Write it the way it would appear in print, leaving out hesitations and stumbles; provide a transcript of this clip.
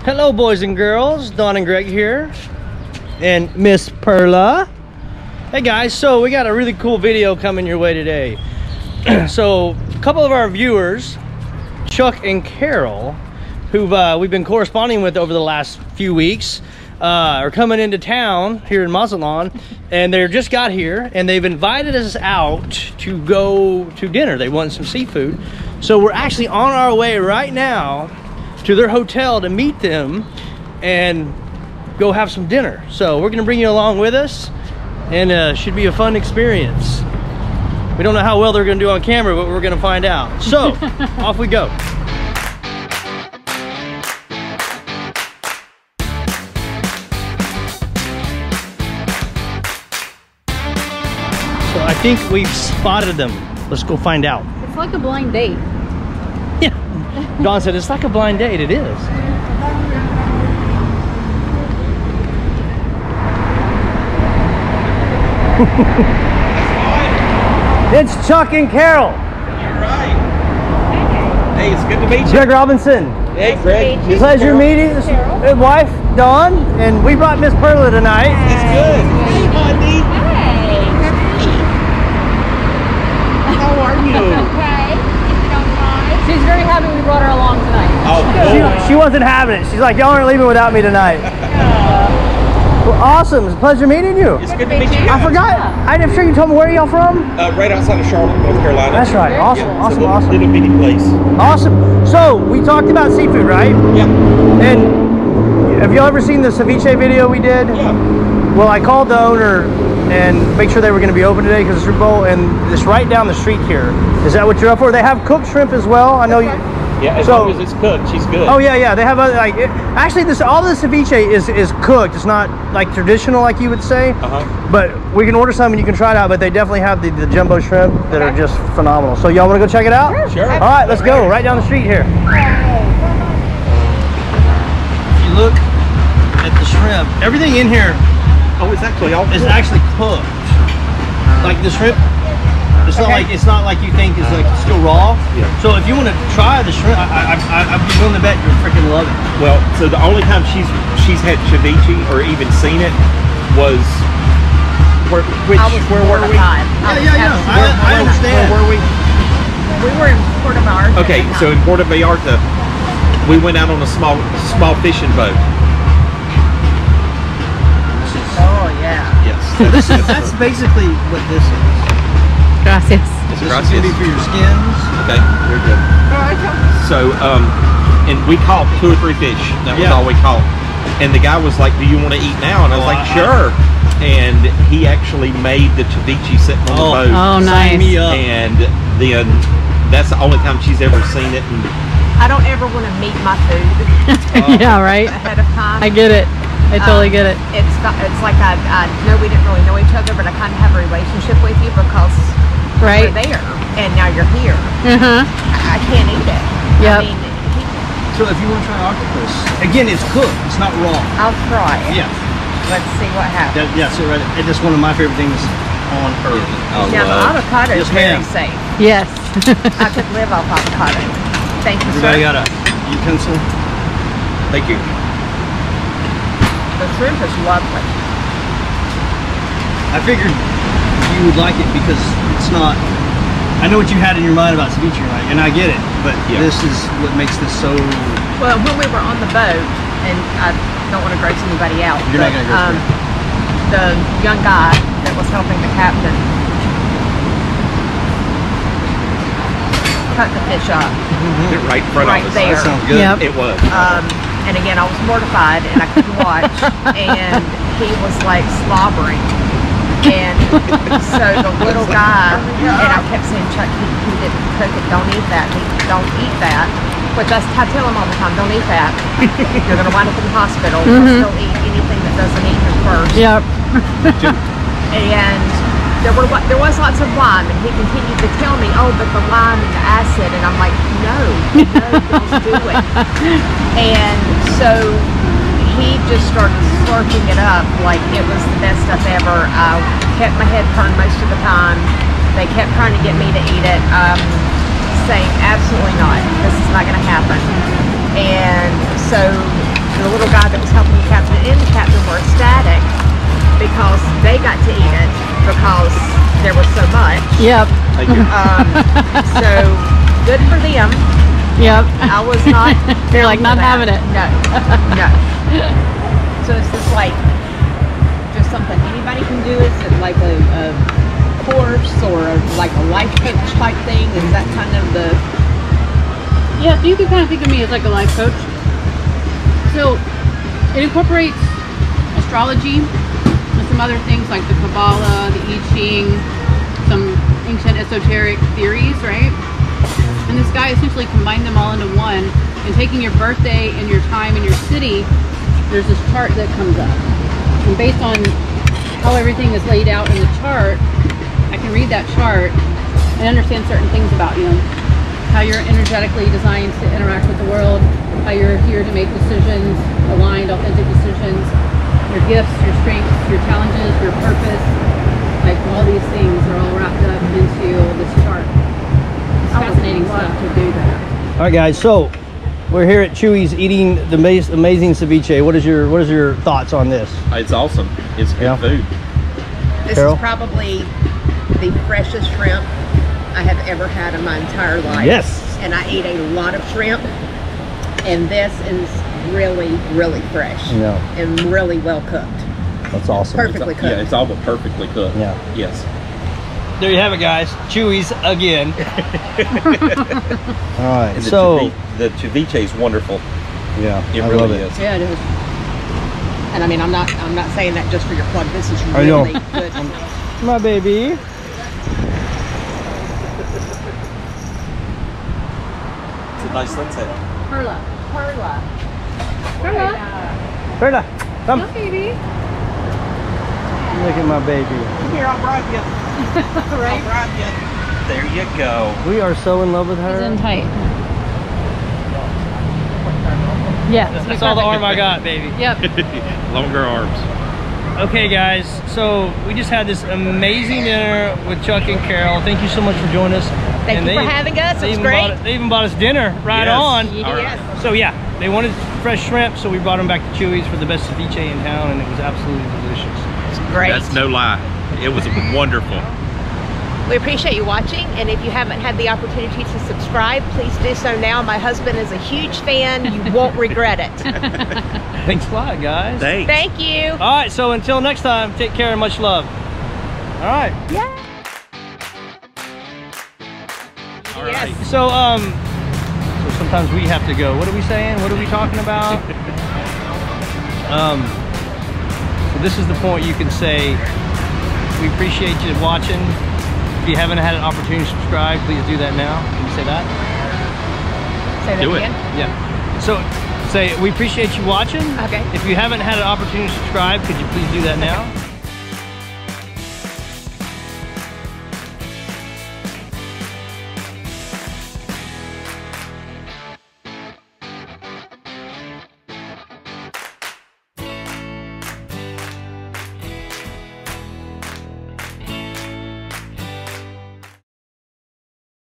Hello, boys and girls. Don and Greg here, and Miss Perla. Hey guys, so we got a really cool video coming your way today. So a couple of our viewers, Chuck and Carol, who we've been corresponding with over the last few weeks, are coming into town here in Mazatlan, and they just got here and they've invited us out to go to dinner. They want some seafood, so we're actually on our way right now to their hotel to meet them and go have some dinner. So we're gonna bring you along with us, and should be a fun experience. We don't know how well they're gonna do on camera, but we're gonna find out. So off we go. So I think we've spotted them. Let's go find out. It's like a blind date. Yeah, Dawn said it's like a blind date. It is. It's Chuck and Carol. You're right. Hey, it's good to meet you. Greg Robinson. Hey, Greg. Pleasure meeting his wife, Dawn, and we brought Miss Perla tonight. It's good. Hey, honey. How are you? Okay, if you don't mind. She's very happy we brought her along tonight. Oh, cool. She wasn't having it. She's like, y'all aren't leaving without me tonight. Well, awesome. It's a pleasure meeting you. It's good to meet you. I forgot. I'm sure you told me where y'all from. Right outside of Charlotte, North Carolina. That's right. Awesome. Yeah, Awesome. it's a little, Awesome. little bitty place. Awesome. So we talked about seafood, right? Yeah. And have y'all ever seen the ceviche video we did? Yeah. Well, I called the owner and make sure they were going to be open today because it's Super Bowl, and it's right down the street here. Is that what you're up for? They have cooked shrimp as well. I know you. Yeah, as long as it's cooked, she's good. Oh yeah, yeah. They have other, like actually all the ceviche is cooked. It's not like traditional like you would say. But we can order some and you can try it out. But they definitely have the jumbo shrimp that are just phenomenal. So y'all want to go check it out? Sure. All right, let's go. Right down the street here. If you look at the shrimp, everything in here. Oh, it's actually all It's actually cooked. Like the shrimp, it's not like you think it's like still raw. Yeah. So if you want to try the shrimp, I'd be willing to bet you'll freaking love it. Well, so the only time she's had ceviche or even seen it was where were we? Yeah. I understand. Where were we? We were in Puerto Vallarta. Okay, so in Puerto Vallarta, we went out on a small fishing boat. Oh yeah. Yes. That's basically what this is. Gracias. This is going to be for your skins. Okay, very good. So, and we caught 2 or 3 fish. That was all we caught. And the guy was like, "Do you want to eat now?" And I was like, "Sure." And he actually made the ceviche sitting on the boat. Oh, nice. Sign me up. And then that's the only time she's ever seen it. And I don't ever want to meet my food Yeah, right. ahead of time. I get it. I totally get it. It's like I know we didn't really know each other, but I kind of have a relationship with you because we're there, and now you're here. I can't eat it. Yep. I mean, So if you want to try octopus, again, it's cooked. It's not raw. I'll try it. Yeah. Let's see what happens. So right, it's just one of my favorite things on earth. Now the avocado is Yes, very ma'am. safe. Yes. I could live off avocado. Thank you, Everybody sir. got a utensil? thank you. The shrimp is lovely. I figured you would like it because it's not. I know what you had in your mind about ceviche, right? And I get it, but this is what makes this so. Well, when we were on the boat, and I don't want to gross anybody out, You're not going to gross me. the young guy that was helping the captain cut the fish up Right in front right of us. there. That sounds good. Yep. It was. And again, I was mortified and I couldn't watch, and he was like slobbering. And so the little guy, and I kept saying, Chuck, he didn't cook it, don't eat that, don't eat that. Which I tell him all the time, don't eat that. You're going to wind up in the hospital. Don't eat anything that doesn't eat him first. Yep. And there was lots of lime, and he continued to tell me, oh, but the lime and the acid, and I'm like, no, just do it. And so he just started slurping it up like it was the best stuff ever. I kept my head turned most of the time. They kept trying to get me to eat it, saying absolutely not, this is not going to happen. And so guy that was helping the captain and the captain were ecstatic because they got to eat it because there was so much. Yep. Thank you. So good for them. Yep. I was not. You're like not down for having it. that. No. So it's just like just something anybody can do. Is it like a course or like a life coach type thing? Is that kind of the? Yeah, so you can kind of think of me as like a life coach. So it incorporates astrology and some other things like the Kabbalah, the I Ching, some ancient esoteric theories, right? And this guy essentially combined them all into one. And taking your birthday and your time and your city, there's this chart that comes up. And based on how everything is laid out in the chart, I can read that chart and understand certain things about you. How you're energetically designed to interact with the world, how you're here to make decisions, aligned, authentic decisions, your gifts, your strengths, your challenges, your purpose, like all these things are all wrapped up into this chart. It's fascinating stuff to do that. All right, guys. So we're here at Chewy's eating the amazing ceviche. What is your thoughts on this? It's awesome. It's good food. This Carol? is probably the freshest shrimp I have ever had in my entire life. Yes. And I eat a lot of shrimp, and this is really, really fresh. Yeah. And really well cooked. That's awesome. Perfectly cooked. Yeah, it's all but perfectly cooked. Yeah. Yes. There you have it, guys. Chewy's again. All right. And So the ceviche is wonderful. yeah, It I really love it. is. Yeah, it is. And I mean, I'm not saying that just for your plug. This is I know. really good. My baby. It's a nice sunset. Perla. Perla. Perla. Perla, come. Come, baby. Look at my baby. Here, I'll bribe you. Right? I'll bribe you. There you go. We are so in love with He's her. in tight. Yeah. That's all the arm I got, baby. Yep. Longer arms. Okay, guys. So we just had this amazing dinner with Chuck and Carol. Thank you so much for joining us. Thank you for having us. It was great. They even bought us dinner right Yes. on. Yes. So yeah, they wanted fresh shrimp, so we brought them back to Chewy's for the best ceviche in town, and it was absolutely delicious. It's great. That's no lie. It was wonderful. We appreciate you watching, and if you haven't had the opportunity to subscribe, please do so now. My husband is a huge fan. You won't regret it. Thanks a lot, guys. Thanks. Thank you. All right, so until next time, take care and much love. All right. Yeah. All right. Yes. So so sometimes we have to go. What are we saying? What are we talking about? So this is the point you can say, we appreciate you watching. If you haven't had an opportunity to subscribe, please do that now. Can you say that? Say that Do it. again. Yeah. So say, we appreciate you watching. Okay. If you haven't had an opportunity to subscribe, could you please do that now?